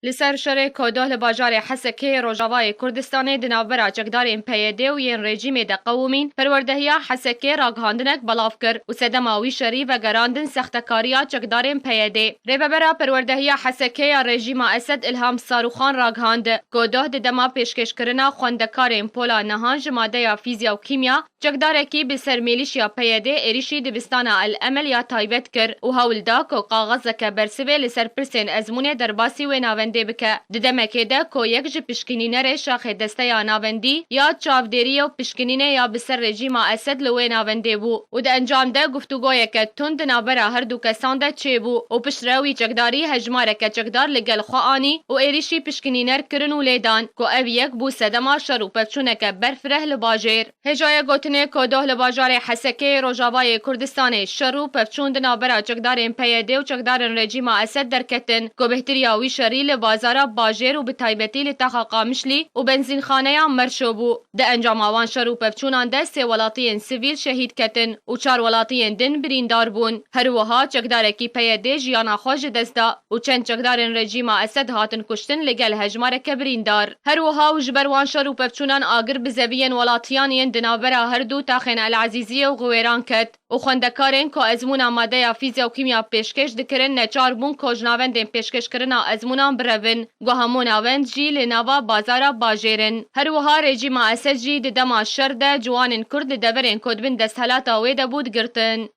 لسر شر کوداه لباجار حسکه روجاوای کردستان دنابرا چکدارین پیده و ین رژیم ده قومین پروردهیا حسکه راگهاندنک بلاف کر و سدماوی شری و گراندن سختکاریا چکدارین پیده. ریببرا پروردهیا حسکه رژیم اسد الهام صاروخان راگهاند. کوداه ده دما پیشکش کرنا خوندکارین پولا نهانج ماده یا فیزیا و کیمیا چکدارکی بسر میلیشیا پیده ایریشی دبستانا الامل یا تایبت کر و هولداک و قاغذک برسوه لسر پرسین ازمونه درباسی و ناونده بکه. ددمکه ده که یک جه پشکنینه ره شاخ دسته یا ناوندی یا چاودیری و پشکنینه یا بسر رژیم اسد لوی ناونده بو و ده انجام ده گفتگوی که تند نابرا هر دو کسان ده چه بو و پشتروی چکداری هجماره که چکدار لگل خوانی و ایریشی پشکنینر کرن و لیدان که او یک بو سدما شروع پفچونه که برفره لباجر. هجای گوتنه که ده لباجار حسکه روجاوای کردستان شروع پفچوند نابرا چکدارین پیده و چکدارین رژیم اسد درکتن که بهتریاوی شری لبازارا باجر و بتایبتی لتاخا قامشلی و بنزین خانه مرشو بو. ده انجام آوان شروع پفچونان ده سه ولاتین سیویل شهید کتن و 4 ولاتین دن بریندار بون. هر وها چکدارکی پیده جیانا خوش دستا و چند چکدارین رژیم اسد هاتن کشتن لگل هجمارک بریندار. هر وها و جبروان شروع پفچونان آگر بزوین ولاتیانین دنابرا هر دو تاخن العزیزیه و غویران کت و خوندکارین که ازمونا ماده یا فیزیا و کیمیا پیشکش دکرن نچار بون که جناوندین پیشکش کرنا ازمونان برون گو همون آوند جی لناوا بازارا باجرن. هر وها رژیم اسد جی دما شر ده جوانین کرد دورین کدبن دستهلاتا ویده بود گرتن.